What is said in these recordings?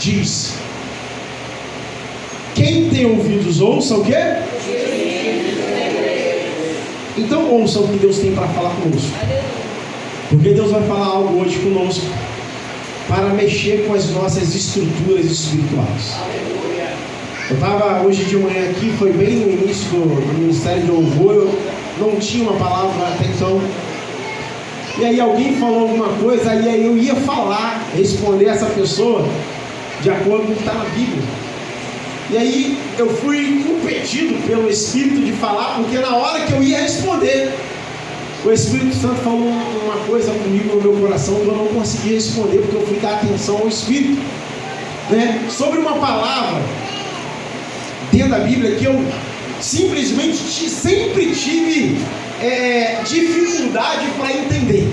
diz: quem tem ouvidos, ouça o quê? Então ouça o que Deus tem para falar conosco. Porque Deus vai falar algo hoje conosco para mexer com as nossas estruturas espirituais. Eu estava hoje de manhã aqui, foi bem no início do Ministério de Louvor, eu não tinha uma palavra até então. E aí alguém falou alguma coisa, e aí eu ia falar, responder essa pessoa de acordo com o que está na Bíblia. E aí eu fui impedido pelo Espírito de falar, porque na hora que eu ia responder, o Espírito Santo falou uma coisa comigo no meu coração que eu não consegui responder, porque eu fui dar atenção ao Espírito, né? Sobre uma palavra dentro da Bíblia que eu simplesmente sempre tive dificuldade para entender.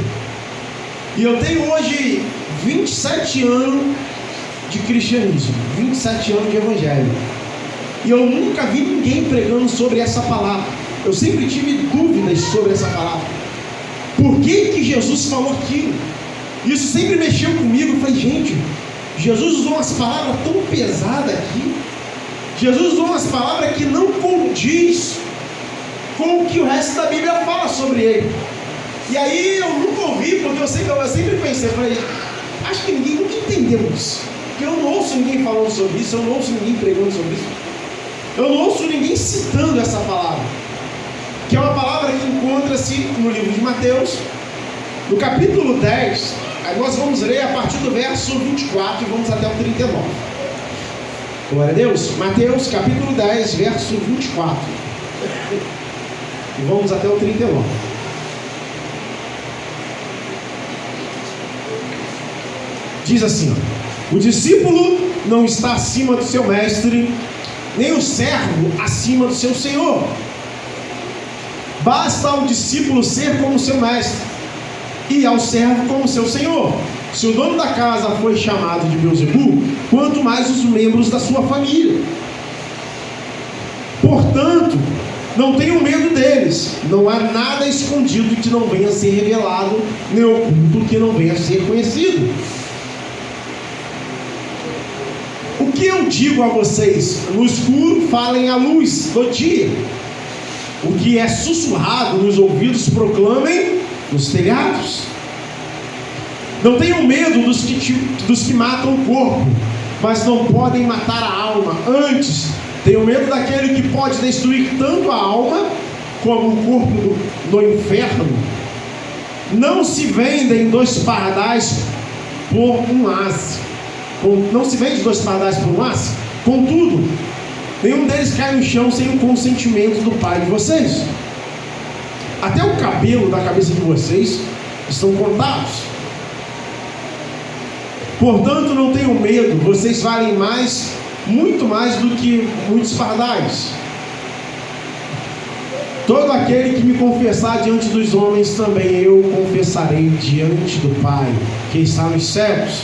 E eu tenho hoje 27 anos de cristianismo, 27 anos de evangelho, e eu nunca vi ninguém pregando sobre essa palavra. Eu sempre tive dúvidas sobre essa palavra. Por que Jesus falou aquilo? Isso sempre mexeu comigo. Eu falei, gente, Jesus usou umas palavras tão pesadas aqui. Jesus usou umas palavras que não condiz com o que o resto da Bíblia fala sobre ele. E aí eu nunca ouvi, porque eu sempre pensei, falei, acho que ninguém nunca entendeu isso. Porque eu não ouço ninguém falando sobre isso, eu não ouço ninguém pregando sobre isso. Eu não ouço ninguém citando essa palavra, que é uma palavra que encontra-se no livro de Mateus, no capítulo 10. Aí nós vamos ler a partir do verso 24 e vamos até o 39. Glória a Deus. Mateus capítulo 10, verso 24. E vamos até o 39. Diz assim, ó: o discípulo não está acima do seu mestre, nem o servo acima do seu senhor. Basta ao discípulo ser como seu mestre, e ao servo como seu senhor. Se o dono da casa foi chamado de Beelzebul, quanto mais os membros da sua família. Portanto, não tenham medo deles. Não há nada escondido que não venha a ser revelado, nem oculto que não venha a ser conhecido. O que eu digo a vocês? No escuro falem à luz do dia. O que é sussurrado nos ouvidos proclamem nos telhados. Não tenham medo dos que matam o corpo, mas não podem matar a alma. Antes, tenham medo daquele que pode destruir tanto a alma como o corpo no inferno. Não se vendem 2 pardais por um asse. Não se vende 2 pardais por um asse. Contudo, nenhum deles cai no chão sem o consentimento do Pai de vocês. Até o cabelo da cabeça de vocês estão contados. Portanto, não tenham medo, vocês valem mais, muito mais do que muitos pardais. Todo aquele que me confessar diante dos homens, também eu confessarei diante do Pai, que está nos céus.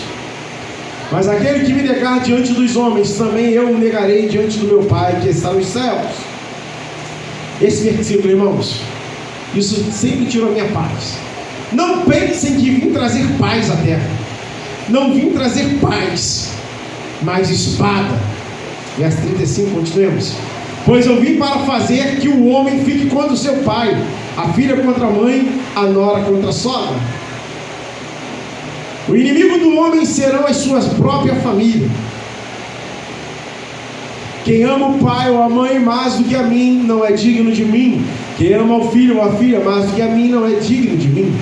Mas aquele que me negar diante dos homens, também eu o negarei diante do meu Pai, que está nos céus. Esse versículo, irmãos, isso sempre tirou a minha paz. Não pensem que vim trazer paz à terra. Não vim trazer paz, mas espada. Verso 35, continuemos. Pois eu vim para fazer que o homem fique contra o seu pai, a filha contra a mãe, a nora contra a sogra. O inimigo do homem serão as suas próprias famílias. Quem ama o pai ou a mãe mais do que a mim, não é digno de mim. Quem ama o filho ou a filha mais do que a mim, não é digno de mim.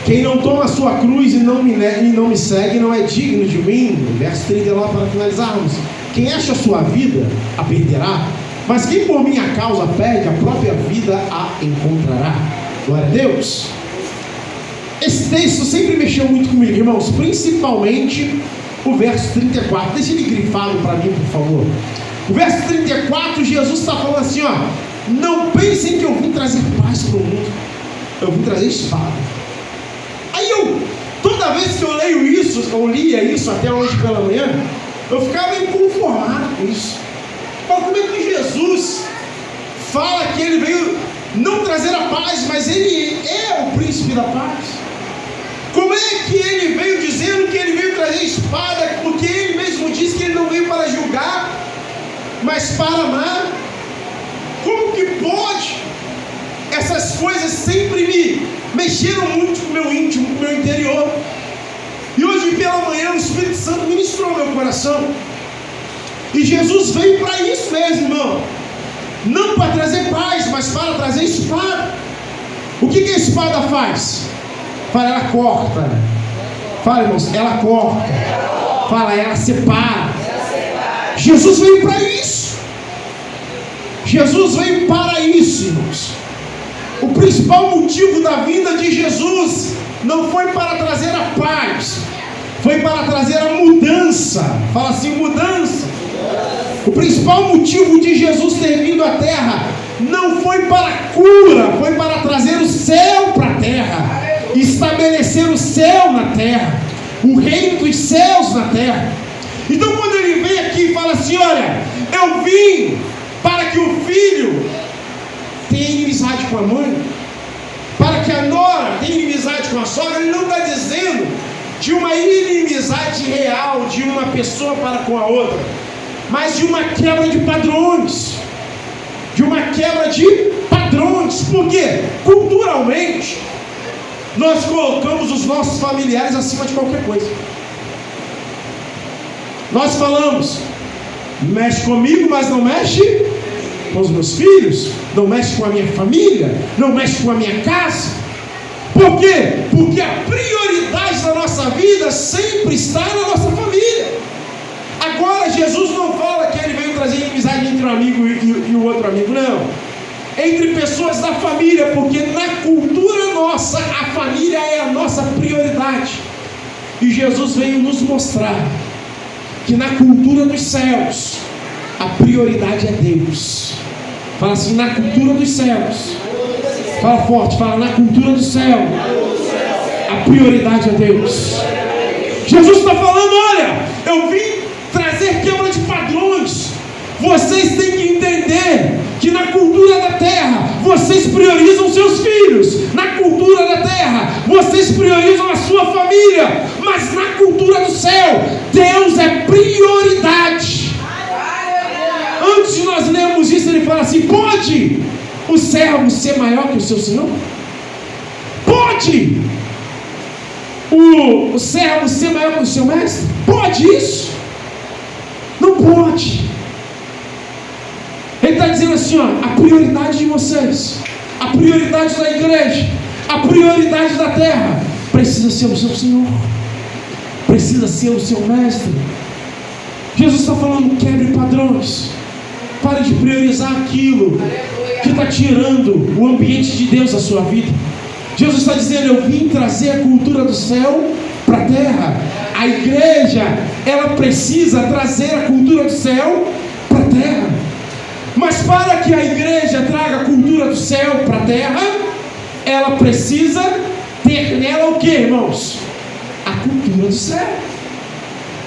Quem não toma a sua cruz e não me segue, não é digno de mim. Verso 39 para finalizarmos. Quem acha a sua vida, a perderá. Mas quem por minha causa perde, a própria vida a encontrará. Glória a Deus. Esse texto sempre mexeu muito comigo, irmãos. Principalmente o verso 34. Deixa ele grifado para mim, por favor. O verso 34, Jesus está falando assim, ó: não pensem que eu vim trazer paz para o mundo. Eu vim trazer espada. Aí toda vez que eu leio isso, eu lia isso até hoje pela manhã, eu ficava inconformado com isso. Mas como é que Jesus fala que ele veio não trazer a paz, mas ele é o príncipe da paz? Como é que ele veio dizendo que ele veio trazer espada? Porque ele mesmo disse que ele não veio para julgar, mas para amar. Como que pode? Essas coisas sempre me mexeram muito com o meu íntimo, com o meu interior. E hoje pela manhã o Espírito Santo ministrou meu coração. E Jesus veio para isso mesmo, irmão. Não para trazer paz, mas para trazer espada. O que a espada faz? Fala, ela corta. Fala, irmãos, ela corta. Fala, ela separa. Jesus veio para isso. Jesus veio para isso, irmãos. O principal motivo da vinda de Jesus não foi para trazer a paz, foi para trazer a mudança. Fala assim, mudança. O principal motivo de Jesus ter vindo à terra não foi para a cura, foi para trazer o céu para a terra, estabelecer o céu na terra, o reino dos céus na terra. Então quando ele vem aqui e fala assim, olha, eu vim para que o filho tenha inimizade com a mãe, para que a nora tenha inimizade com a sogra, ele não está dizendo de uma inimizade real de uma pessoa para com a outra, mas de uma quebra de padrões, porque culturalmente nós colocamos os nossos familiares acima de qualquer coisa. Nós falamos, mexe comigo, mas não mexe com os meus filhos, não mexe com a minha família, não mexe com a minha casa. Por quê? Porque a prioridade da nossa vida sempre está na nossa família. Agora Jesus não fala que ele veio trazer inimizade entre um amigo e o outro amigo, não, entre pessoas da família, porque na cultura nossa, a família é a nossa prioridade. E Jesus veio nos mostrar que na cultura dos céus, a prioridade é Deus. Fala assim, na cultura dos céus. Fala forte, fala, na cultura do céu, a prioridade é Deus. Jesus está falando, olha, eu vim trazer quebra de padrões. Vocês têm que entender que na cultura da terra, vocês priorizam seus filhos. Na cultura da terra, vocês priorizam a sua família. Mas na cultura do céu, Deus é prioridade. Antes de nós lermos isso, ele fala assim, pode o servo ser maior que o seu senhor? Pode o servo ser maior que o seu mestre? Pode isso? Não pode. Ele está dizendo assim, ó, a prioridade de vocês, a prioridade da igreja, a prioridade da terra precisa ser o seu Senhor, precisa ser o seu mestre. Jesus está falando, quebre padrões, pare de priorizar aquilo que está tirando o ambiente de Deus da sua vida. Jesus está dizendo, eu vim trazer a cultura do céu para a terra. A igreja, ela precisa trazer a cultura do céu para a terra. Mas para que a igreja traga a cultura do céu para a terra, ela precisa ter nela o que, irmãos? A cultura do céu.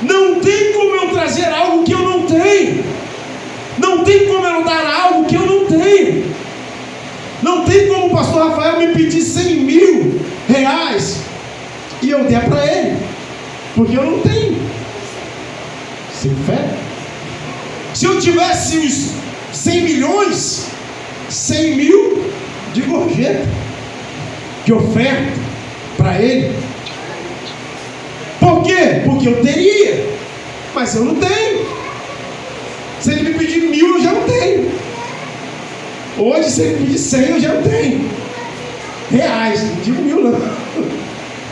Não tem como eu trazer algo que eu não tenho. Não tem como eu dar algo que eu não tenho. Não tem como o pastor Rafael me pedir 100 mil reais e eu der para ele, porque eu não tenho. Sem fé. Se eu tivesse os 100 milhões, 100 mil de gorjeta, de oferta para ele. Por quê? Porque eu teria, mas eu não tenho. Se ele me pedir 1000, eu já não tenho. Hoje, se ele me pedir 100, eu já não tenho reais, não digo 1000 não.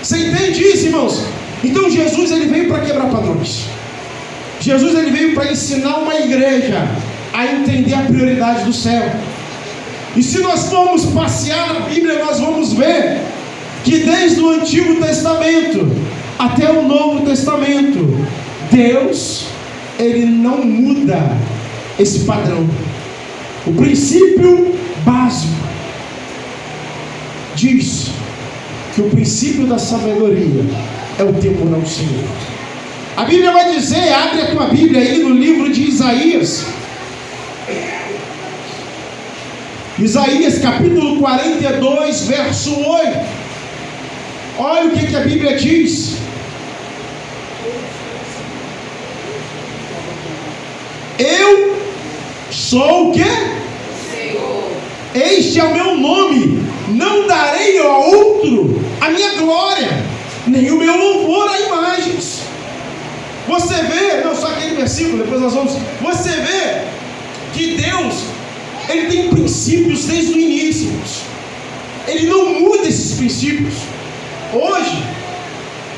Você entende isso, irmãos? Então Jesus, ele veio para quebrar padrões. Jesus, ele veio para ensinar uma igreja a entender a prioridade do céu. E se nós formos passear na Bíblia, nós vamos ver que desde o Antigo Testamento até o Novo Testamento, Deus, ele não muda esse padrão. O princípio básico diz que o princípio da sabedoria é o temor ao Senhor. A Bíblia vai dizer, abre a tua Bíblia aí no livro de Isaías. Isaías capítulo 42, verso 8. Olha o que a Bíblia diz. Eu sou o quê? Senhor. Este é o meu nome. Não darei a outro a minha glória, nem o meu louvor a imagens. Você vê, não só aquele versículo, depois nós vamos. Você vê que Deus, Ele tem princípios desde o início. Ele não muda esses princípios. Hoje,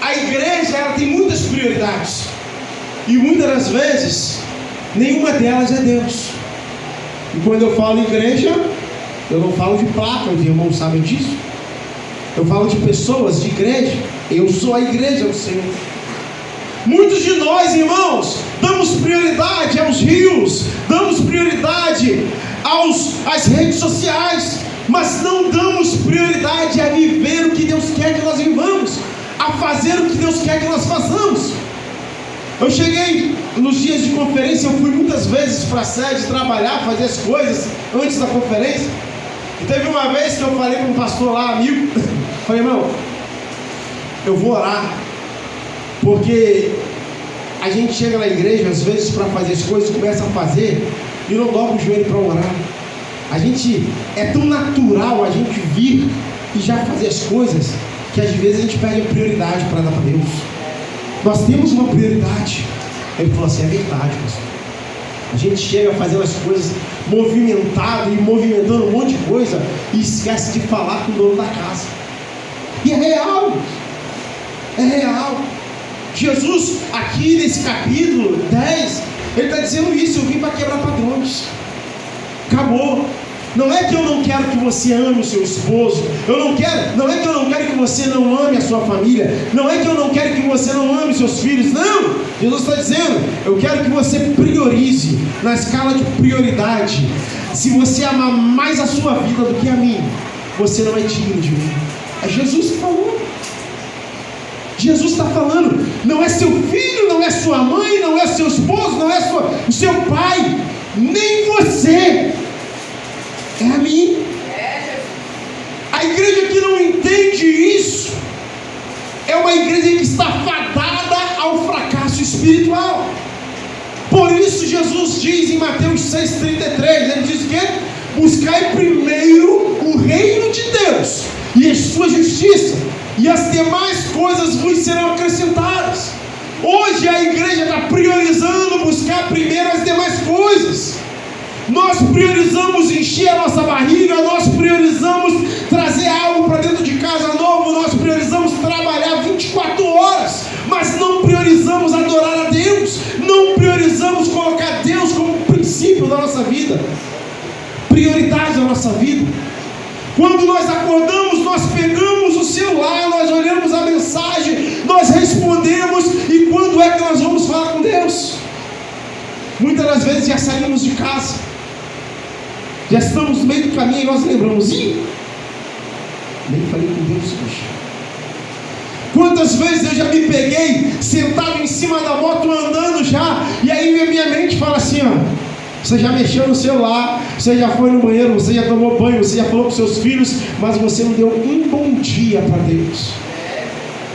a igreja, ela tem muitas prioridades. E muitas das vezes, nenhuma delas é Deus. E quando eu falo igreja, eu não falo de placa, os irmãos sabem disso. Eu falo de pessoas, de igreja. Eu sou a igreja do Senhor. Muitos de nós, irmãos, damos prioridade aos rios, damos prioridade às redes sociais, mas não damos prioridade a viver o que Deus quer que nós vivamos, a fazer o que Deus quer que nós façamos. Eu cheguei nos dias de conferência, eu fui muitas vezes para a sede trabalhar, fazer as coisas antes da conferência. E teve uma vez que eu falei com um pastor lá, amigo, falei, irmão, eu vou orar, porque a gente chega na igreja às vezes para fazer as coisas, começa a fazer e não dobra o joelho para orar. A gente é tão natural a gente vir e já fazer as coisas, que às vezes a gente perde a prioridade para dar para Deus. Nós temos uma prioridade. Ele falou assim, é verdade, pastor. A gente chega fazendo as coisas movimentado e movimentando um monte de coisa e esquece de falar com o dono da casa. E é real. É real. Jesus, aqui nesse capítulo 10, ele está dizendo isso, eu vim para quebrar padrões. Acabou. Não é que eu não quero que você ame o seu esposo, não é que eu não quero que você não ame a sua família, não é que eu não quero que você não ame seus filhos, não. Jesus está dizendo, eu quero que você priorize na escala de prioridade. Se você amar mais a sua vida do que a mim, você não é digno de mim. É Jesus que falou. Jesus está falando, não é seu filho, não é sua mãe, não é seu esposo, não é o seu pai, nem você, é a mim. A igreja que não entende isso é uma igreja que está fadada ao fracasso espiritual. Por isso Jesus diz em Mateus 6,33, ele diz que buscai primeiro o reino de Deus e a sua justiça, e as demais coisas vos serão acrescentadas. Hoje a igreja está priorizando buscar primeiro as demais coisas. Nós priorizamos encher a nossa barriga, nós priorizamos trazer algo para dentro de casa novo, nós priorizamos trabalhar 24 horas, mas não priorizamos adorar a Deus, não priorizamos colocar Deus como princípio da nossa vida, prioridade da nossa vida. Quando nós acordamos, nós pegamos o celular, nós olhamos a mensagem, nós respondemos, e quando é que nós vamos falar com Deus? Muitas das vezes já saímos de casa, já estamos no meio do caminho e nós lembramos, nem falei com Deus hoje. Quantas vezes eu já me peguei sentado em cima da moto andando já, e aí minha mente fala assim, ó, você já mexeu no celular, você já foi no banheiro, você já tomou banho, você já falou com seus filhos, mas você não deu um bom dia para Deus.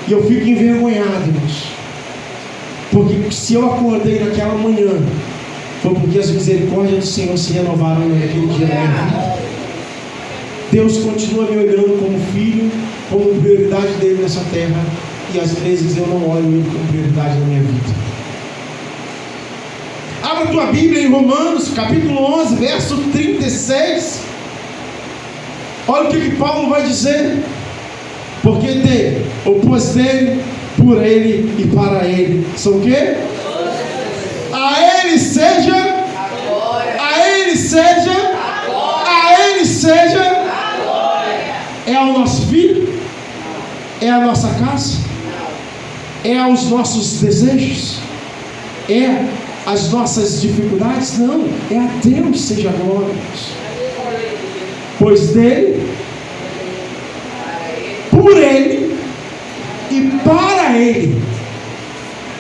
E eu fico envergonhado, irmãos, porque se eu acordei naquela manhã, foi porque as misericórdias do Senhor se renovaram naquele dia da minha vida. Deus continua me olhando como filho, como prioridade dele nessa terra, e às vezes eu não olho ele como prioridade na minha vida. Abra a tua Bíblia em Romanos, capítulo 11, verso 36. Olha o que Paulo vai dizer. Porque dele, ou pois dele, por ele e para ele, são o quê? A ele seja, a ele seja, a ele seja. É ao nosso filho? É a nossa casa? É aos nossos desejos? É as nossas dificuldades? Não, é a Deus seja a glória. Pois dele, por ele e para ele,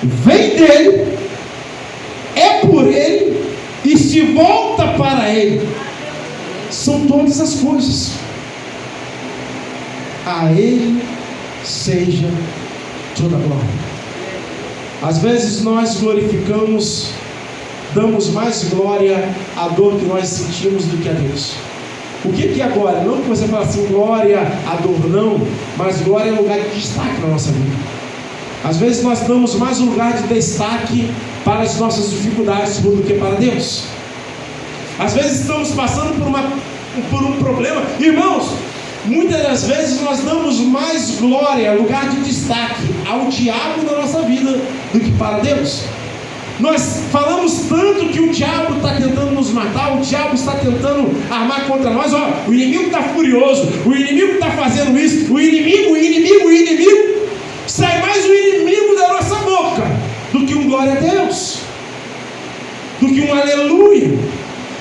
vem dele, é por ele e se volta para ele. São todas as coisas. A ele seja toda a glória. Às vezes nós glorificamos, damos mais glória à dor que nós sentimos do que a Deus. O que é glória? Não que você fale assim, glória à dor, não, mas glória é um lugar de destaque na nossa vida. Às vezes nós damos mais um lugar de destaque para as nossas dificuldades do que para Deus. Às vezes estamos passando por um problema, irmãos. Muitas das vezes nós damos mais glória, lugar de destaque ao diabo na nossa vida do que para Deus. Nós falamos tanto que o diabo está tentando nos matar, o diabo está tentando armar contra nós. O inimigo está furioso, o inimigo está fazendo isso, o inimigo. Sai mais o inimigo da nossa boca do que um glória a Deus, do que um aleluia,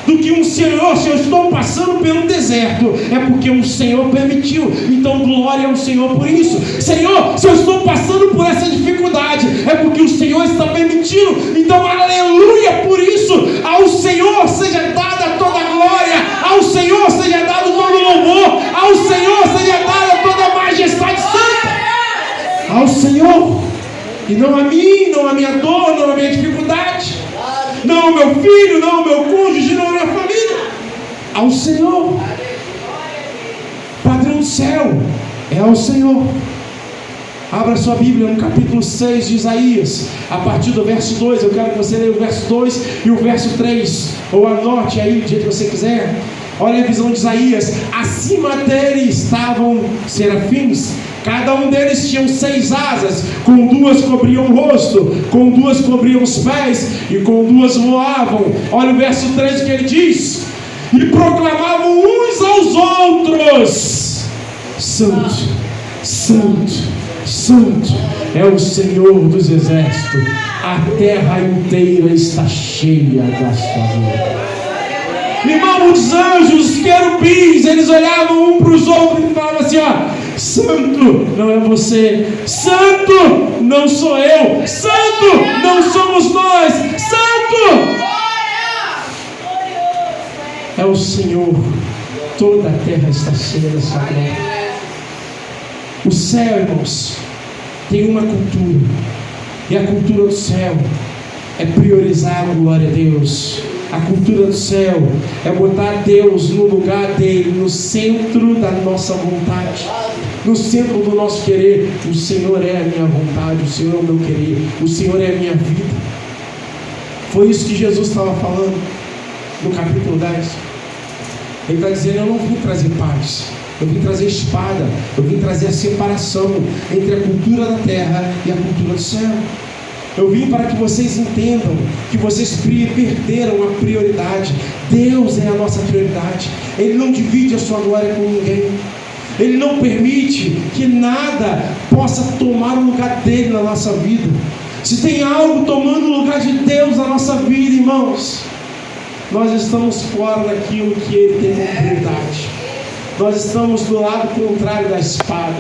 do que um Senhor. Se eu estou passando pelo deserto, é porque o Senhor permitiu, então glória ao Senhor por isso. Senhor, se eu estou passando por essa dificuldade, é porque o Senhor está permitindo, então aleluia por isso. Ao Senhor seja dada toda a glória, ao Senhor seja dado todo o louvor, ao Senhor seja dada toda a majestade santa, ao Senhor, e não a mim, não a minha dor, não a minha dificuldade, não o meu filho, não o meu cônjuge, não a minha família, ao Senhor. Padrão do céu é ao Senhor. Abra sua Bíblia no capítulo 6 de Isaías, a partir do verso 2. Eu quero que você leia o verso 2 e o verso 3, ou anote aí do jeito que você quiser. Olha a visão de Isaías. Acima dele estavam serafins, cada um deles tinha 6 asas, com 2 cobriam o rosto, com 2 cobriam os pés, e com 2 voavam. Olha o verso 3 que ele diz: e proclamavam uns aos outros: Santo, Santo, Santo é o Senhor dos exércitos, a terra inteira está cheia da sua glória. Irmão, os anjos, os querubins, eles olhavam um para os outros e falavam assim: Santo não é você, Santo não sou eu, Santo não somos nós, Santo é o Senhor, toda a terra está cheia da sua glória. O céu, irmãos, tem uma cultura, e a cultura do céu é priorizar a glória a Deus. A cultura do céu é botar Deus no lugar dele, no centro da nossa vontade, no centro do nosso querer. O Senhor é a minha vontade, o Senhor é o meu querer, o Senhor é a minha vida. Foi isso que Jesus estava falando no capítulo 10. Ele está dizendo: eu não vim trazer paz, eu vim trazer espada, eu vim trazer a separação entre a cultura da terra e a cultura do céu. Eu vim para que vocês entendam que vocês perderam a prioridade. Deus é a nossa prioridade. Ele não divide a sua glória com ninguém. Ele não permite que nada possa tomar o lugar dele na nossa vida. Se tem algo tomando o lugar de Deus na nossa vida, irmãos, nós estamos fora daquilo que ele tem como prioridade. Nós estamos do lado contrário da espada.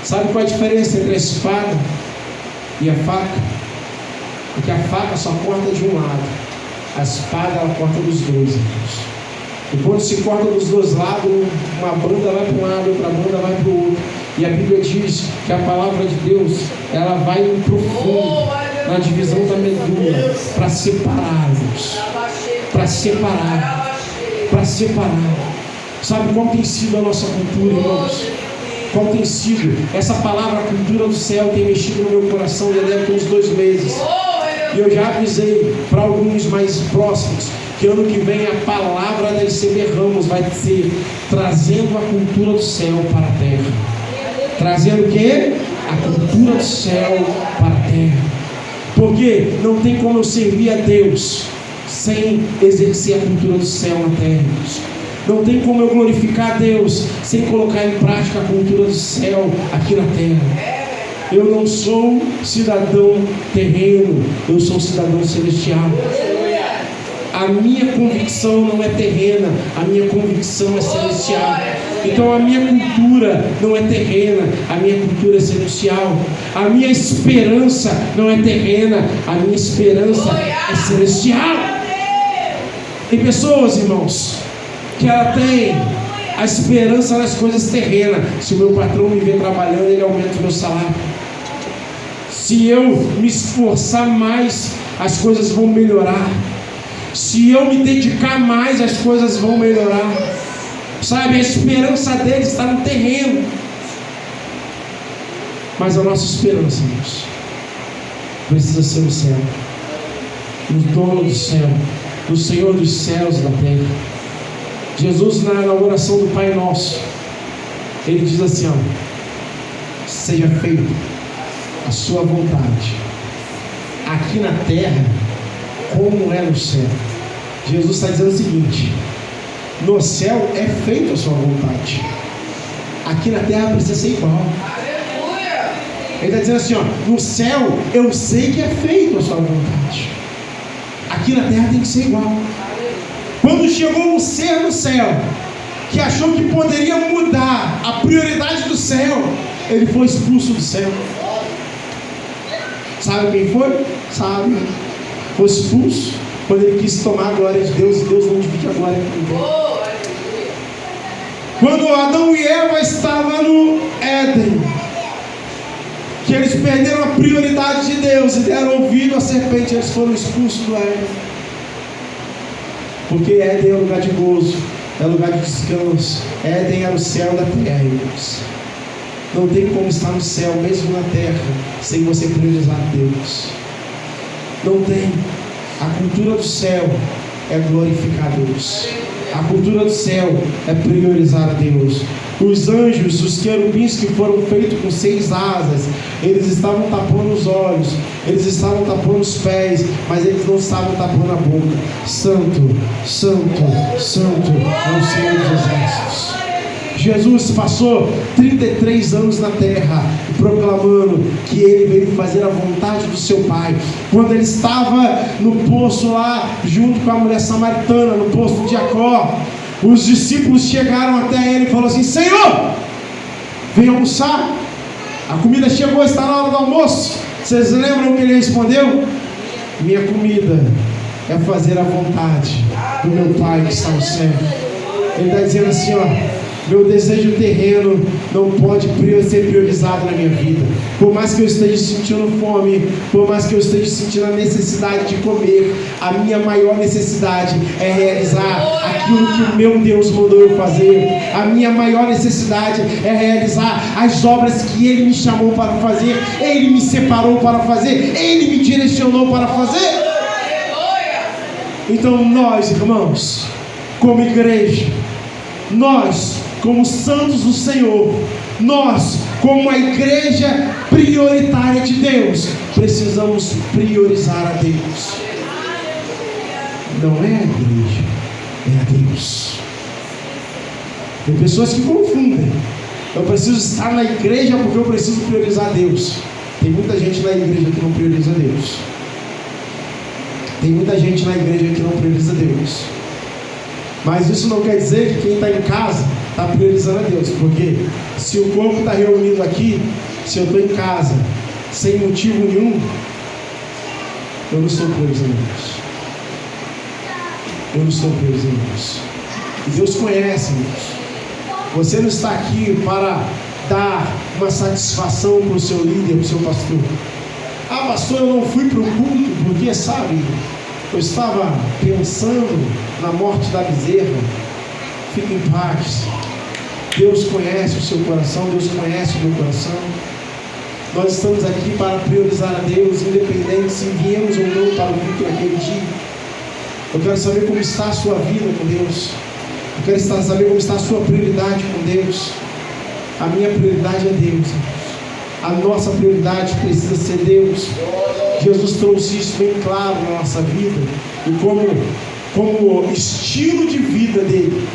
Sabe qual é a diferença entre a espada e a faca? Porque a faca só corta de um lado, a espada ela corta dos dois, irmãos. E quando se corta dos dois lados, uma banda vai para um lado, outra banda vai para o outro. E a Bíblia diz que a palavra de Deus ela vai no profundo, na divisão da medula, para separar, irmãos. Para separar. Para separar. Sabe qual tem sido a nossa cultura, irmãos? Qual tem sido? Essa palavra cultura do céu tem mexido no meu coração já deve ter uns 2 meses. E eu já avisei para alguns mais próximos que ano que vem a palavra da ICB Ramos vai ser trazendo a cultura do céu para a terra. Trazendo o quê? A cultura do céu para a terra. Porque não tem como eu servir a Deus sem exercer a cultura do céu na terra. Não tem como eu glorificar a Deus sem colocar em prática a cultura do céu aqui na terra. Eu não sou cidadão terreno, eu sou cidadão celestial. A minha convicção não é terrena, a minha convicção é celestial. Então a minha cultura não é terrena, a minha cultura é celestial. A minha esperança não é terrena, a minha esperança é celestial. Tem pessoas, irmãos, que ela tem a esperança nas coisas terrenas. Se o meu patrão me vê trabalhando, ele aumenta o meu salário. Se eu me esforçar mais, as coisas vão melhorar. Se eu me dedicar mais, as coisas vão melhorar. Sabe, a esperança deles está no terreno. Mas a nossa esperança, Deus, precisa ser no céu, no dono do céu, no Senhor dos céus e da terra. Jesus, na oração do Pai Nosso, ele diz assim: ó, seja feita a sua vontade, aqui na terra como é no céu. Jesus está dizendo o seguinte: no céu é feita a sua vontade, aqui na terra precisa ser igual. Ele está dizendo assim, ó, no céu eu sei que é feito a sua vontade, aqui na terra tem que ser igual. Quando chegou um ser no céu que achou que poderia mudar a prioridade do céu, ele foi expulso do céu. Sabe quem foi? Sabe? Foi expulso quando ele quis tomar a glória de Deus, e Deus não divide a glória com ninguém. Quando Adão e Eva estavam no Éden, que eles perderam a prioridade de Deus e deram ouvido à serpente, eles foram expulsos do Éden. Porque Éden é lugar de gozo, é lugar de descanso. Éden era o céu da terra, irmãos. Não tem como estar no céu, mesmo na terra, sem você priorizar Deus. Não tem. A cultura do céu é glorificar Deus. A cultura do céu é priorizar a Deus. Os anjos, os querubins que foram feitos com 6 asas, eles estavam tapando os olhos, eles estavam tapando os pés, mas eles não estavam tapando a boca. Santo, santo, santo é o Senhor dos Exércitos. Jesus passou 33 anos na terra, proclamando que ele veio fazer a vontade do seu Pai. Quando ele estava no poço lá, junto com a mulher samaritana, no poço de Jacó, os discípulos chegaram até ele e falaram assim: Senhor, vem almoçar, a comida chegou, está na hora do almoço. Vocês lembram o que ele respondeu? Minha comida é fazer a vontade do meu Pai que está no céu. Ele está dizendo assim, ó: meu desejo terreno não pode ser priorizado na minha vida. Por mais que eu esteja sentindo fome, por mais que eu esteja sentindo a necessidade de comer, a minha maior necessidade é realizar aquilo que o meu Deus mandou eu fazer. A minha maior necessidade é realizar as obras que Ele me chamou para fazer, Ele me separou para fazer, Ele me direcionou para fazer. Então nós, irmãos, como igreja, nós, como santos do Senhor, nós, como a igreja prioritária de Deus, precisamos priorizar a Deus. Não é a igreja, é a Deus. Tem pessoas que confundem. Eu preciso estar na igreja porque eu preciso priorizar a Deus. Tem muita gente na igreja que não prioriza Deus. Tem muita gente na igreja que não prioriza Deus. Mas isso não quer dizer que quem está em casa está priorizando a Deus, porque se o corpo está reunido aqui, se eu estou em casa sem motivo nenhum, eu não estou priorizando Deus. Eu não estou priorizando Deus. E Deus conhece Deus. Você não está aqui para dar uma satisfação para o seu líder, para o seu pastor. Ah, pastor, eu não fui para o culto porque, sabe, eu estava pensando na morte da bezerra. Fique em paz. Deus conhece o seu coração, Deus conhece o meu coração. Nós estamos aqui para priorizar a Deus, independente se viemos ou não para o culto naquele dia. Eu quero saber como está a sua vida com Deus. Eu quero saber como está a sua prioridade com Deus. A minha prioridade é Deus. A nossa prioridade precisa ser Deus. Jesus trouxe isso bem claro na nossa vida, e como estilo de vida dele,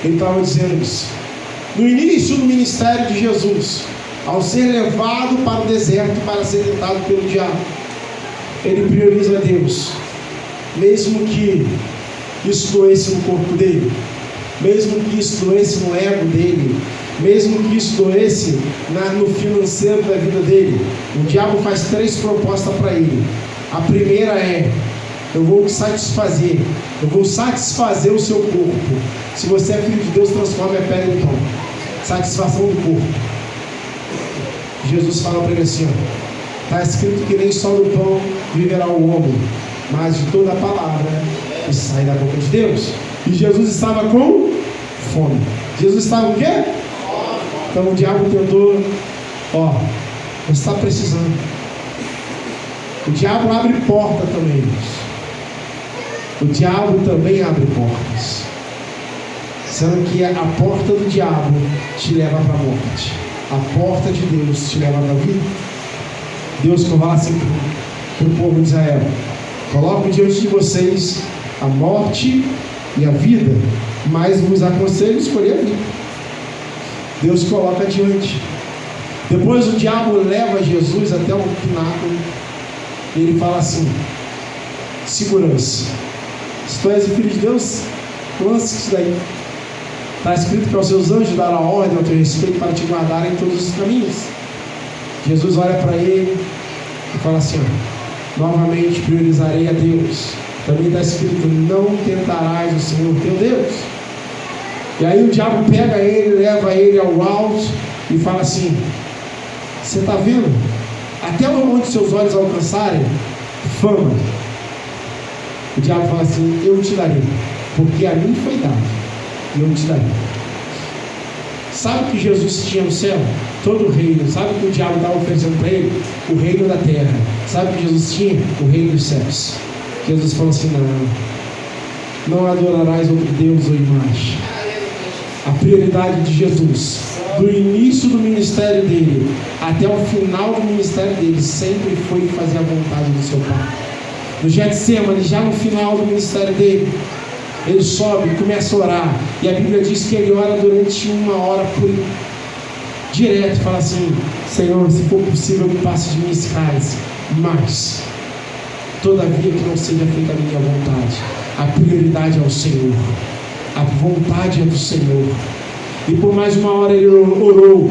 ele estava dizendo isso. No início do ministério de Jesus, ao ser levado para o deserto para ser tentado pelo diabo, ele prioriza Deus, mesmo que isso doesse no corpo dele, mesmo que isso doesse no ego dele, mesmo que isso doesse no financeiro da vida dele. O diabo faz 3 propostas para ele. A primeira é: eu vou te satisfazer, eu vou satisfazer o seu corpo. Se você é filho de Deus, transforme a pele em pão. Satisfação do corpo. Jesus fala para ele assim, está escrito que nem só do pão viverá o homem, mas de toda a palavra que sai da boca de Deus. E Jesus estava com fome. Jesus estava o quê? Então o diabo tentou, você está precisando. O diabo abre porta também. O diabo também abre portas. Sendo que a porta do diabo te leva para a morte. A porta de Deus te leva para a vida. Deus fala assim para o povo de Israel: coloco diante de vocês a morte e a vida, mas vos aconselho escolher a vida. Deus coloca diante. Depois o diabo leva Jesus até o pináculo e ele fala assim: segurança, se tu és o filho de Deus, lance isso daí. Está escrito que aos seus anjos dará ordem ao teu respeito para te guardarem em todos os caminhos. Jesus olha para ele e fala assim: novamente priorizarei a Deus. Também está escrito: não tentarás o Senhor teu Deus. E aí o diabo pega ele, leva ele ao alto e fala assim: você está vendo? Até onde seus olhos alcançarem fama. O diabo fala assim: eu te darei, porque a mim foi dado, e eu te darei. Sabe o que Jesus tinha no céu? Todo o reino. Sabe o que o diabo estava oferecendo para ele? O reino da terra. Sabe o que Jesus tinha? O reino dos céus. Jesus falou assim: não adorarás outro Deus ou imagem. A prioridade de Jesus, do início do ministério dele até o final do ministério dele, sempre foi fazer a vontade do seu Pai. No Getsemane, já no final do ministério dele, ele sobe e começa a orar, e a Bíblia diz que ele ora durante 1 hora por direto, fala assim: Senhor, se for possível que passe de mim esse cálice, mas todavia que não seja feita a minha vontade. A prioridade é o Senhor, a vontade é do Senhor. E por mais 1 hora ele orou,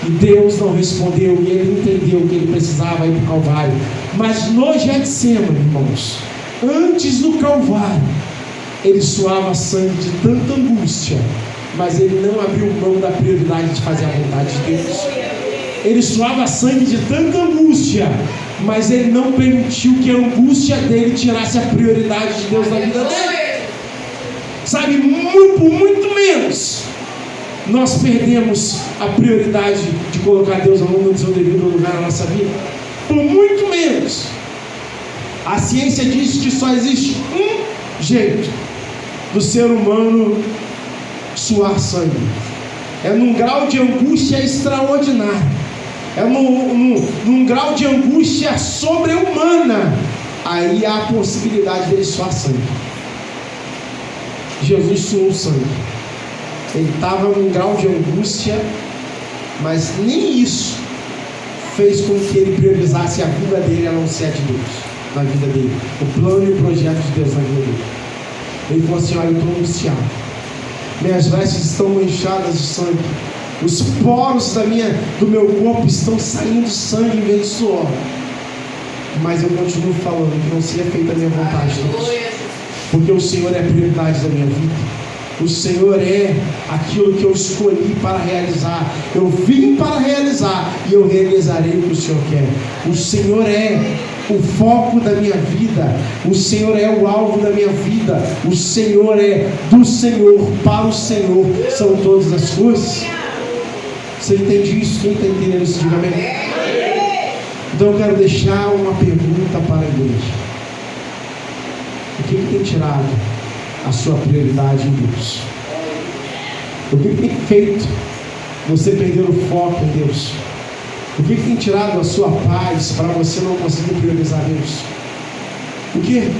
e Deus não respondeu, e ele entendeu que ele precisava ir para o Calvário. Mas no Getsemane, irmãos, antes do Calvário, ele suava sangue de tanta angústia, mas ele não abriu mão da prioridade de fazer a vontade de Deus. Ele suava sangue de tanta angústia, mas ele não permitiu que a angústia dele tirasse a prioridade de Deus na vida dele. Sabe, muito menos nós perdemos a prioridade de colocar Deus no seu devido lugar na nossa vida. Por muito menos. A ciência diz que só existe um jeito do ser humano suar sangue. É num grau de angústia extraordinário. É num grau de angústia sobre-humana. Aí há a possibilidade dele suar sangue. Jesus suou sangue. Ele estava num grau de angústia, mas nem isso fez com que ele priorizasse a vida dele a não ser a de Deus na vida dele, o plano e o projeto de Deus na vida dele. Ele falou assim: olha, eu estou angustiado, minhas vestes estão manchadas de sangue, os poros do meu corpo estão saindo sangue em vez de suor, mas eu continuo falando que não seja feita a minha vontade, Deus, porque o Senhor é a prioridade da minha vida. O Senhor é aquilo que eu escolhi para realizar. Eu vim para realizar e eu realizarei o que o Senhor quer. O Senhor é o foco da minha vida. O Senhor é o alvo da minha vida. O Senhor é do Senhor, para o Senhor são todas as coisas. Você entende isso? Quem está entendendo isso? Diga amém. Então eu quero deixar uma pergunta para a igreja: o que tem tirado a sua prioridade em Deus? O que tem feito você perder o foco em Deus? O que tem tirado a sua paz para você não conseguir priorizar Deus? O que?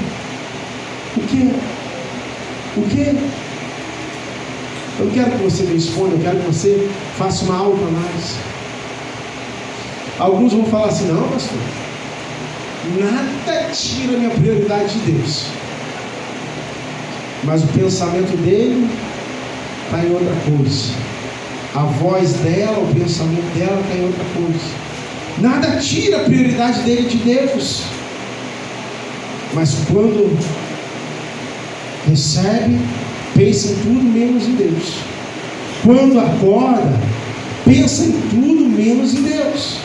Eu não quero que você me responda, eu quero que você faça uma autoanálise. Alguns vão falar assim: não, pastor, nada tira a minha prioridade de Deus, mas o pensamento dele está em outra coisa, a voz dela, o pensamento dela está em outra coisa. Nada tira a prioridade dele de Deus, Mas quando recebe, pensa em tudo menos em Deus. Quando acorda, pensa em tudo menos em Deus.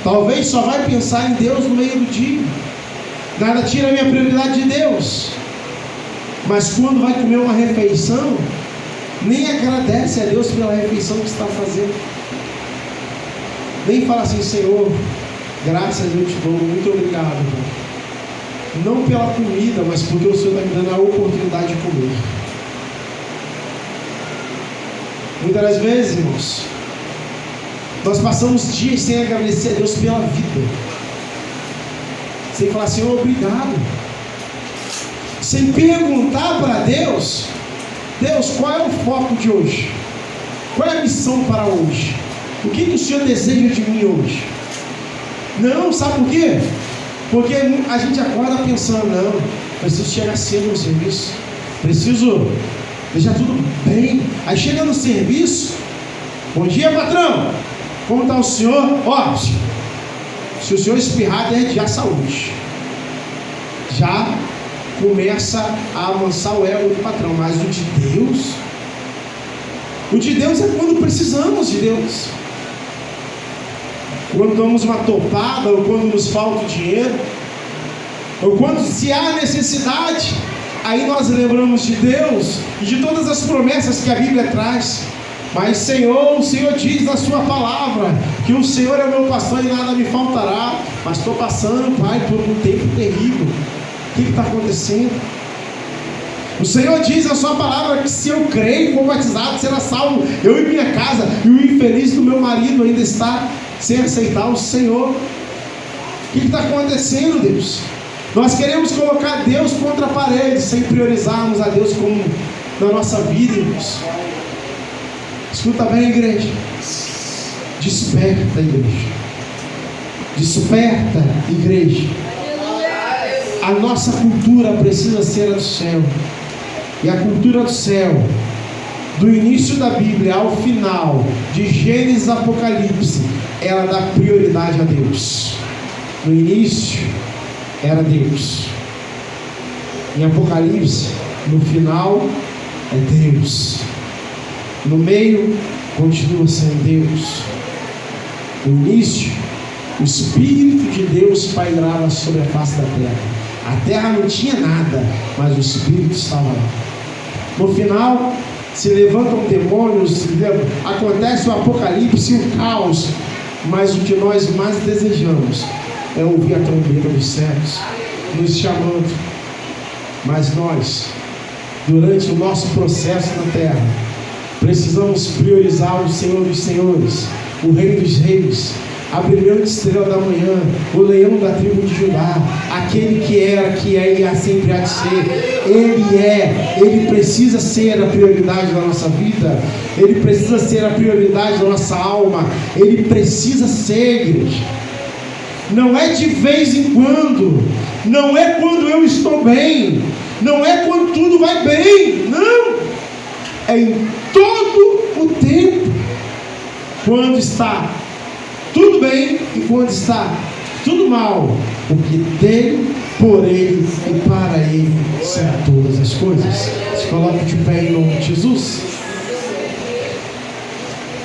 Talvez só vai pensar em Deus no meio do dia. Nada tira a minha prioridade de Deus. Mas quando vai comer uma refeição, nem agradece a Deus pela refeição que está fazendo. Nem fala assim: Senhor, graças eu te dou, muito obrigado, irmão. Não pela comida, mas porque o Senhor está me dando a oportunidade de comer. Muitas das vezes, irmãos, nós passamos dias sem agradecer a Deus pela vida, sem falar: Senhor, obrigado. Sem perguntar para Deus: Deus, qual é o foco de hoje? Qual é a missão para hoje? O que o Senhor deseja de mim hoje? Não, sabe por quê? Porque a gente acorda pensando: não, preciso chegar cedo no serviço, preciso deixar tudo bem. Aí chega no serviço: bom dia, patrão, como está o senhor? Ó, se o senhor espirrar, é já saúde. Já começa a amansar o ego do patrão. Mas o de Deus é quando precisamos de Deus, quando damos uma topada, ou quando nos falta o dinheiro, ou quando se há necessidade. Aí nós lembramos de Deus e de todas as promessas que a Bíblia traz. Mas Senhor, o Senhor diz na sua palavra que o Senhor é o meu pastor e nada me faltará. Mas estou passando, Pai, por um tempo terrível. O que está acontecendo? O Senhor diz na sua palavra que se eu crer e for batizado, será salvo eu e minha casa. E o infeliz do meu marido ainda está sem aceitar o Senhor. O que está acontecendo, Deus? Nós queremos colocar Deus contra a parede, sem priorizarmos a Deus como na nossa vida, irmãos. Escuta bem, igreja. Desperta, igreja. Desperta, igreja. A nossa cultura precisa ser a do céu. E a cultura do céu, do início da Bíblia ao final, de Gênesis a Apocalipse, ela dá prioridade a Deus. No início era Deus. Em Apocalipse, no final, é Deus. No meio, continua sendo Deus. No início, o Espírito de Deus pairava sobre a face da terra. A terra não tinha nada, mas o Espírito estava lá. No final, se levantam demônios, acontece o apocalipse e o caos. Mas o que nós mais desejamos é ouvir a trombeta dos céus nos chamando. Mas nós, durante o nosso processo na terra, precisamos priorizar o Senhor dos Senhores, o Rei dos Reis, a brilhante estrela da manhã, o leão da tribo de Judá, aquele que era, que é e sempre há de ser. Ele precisa ser a prioridade da nossa vida, ele precisa ser a prioridade da nossa alma, ele precisa ser, igreja. Não é de vez em quando, não é quando eu estou bem, não é quando tudo vai bem, não, é em todo o tempo, quando está tudo bem e quando está tudo mal, porque dele, por ele e para ele são todas as coisas. Se coloque de pé em nome de Jesus.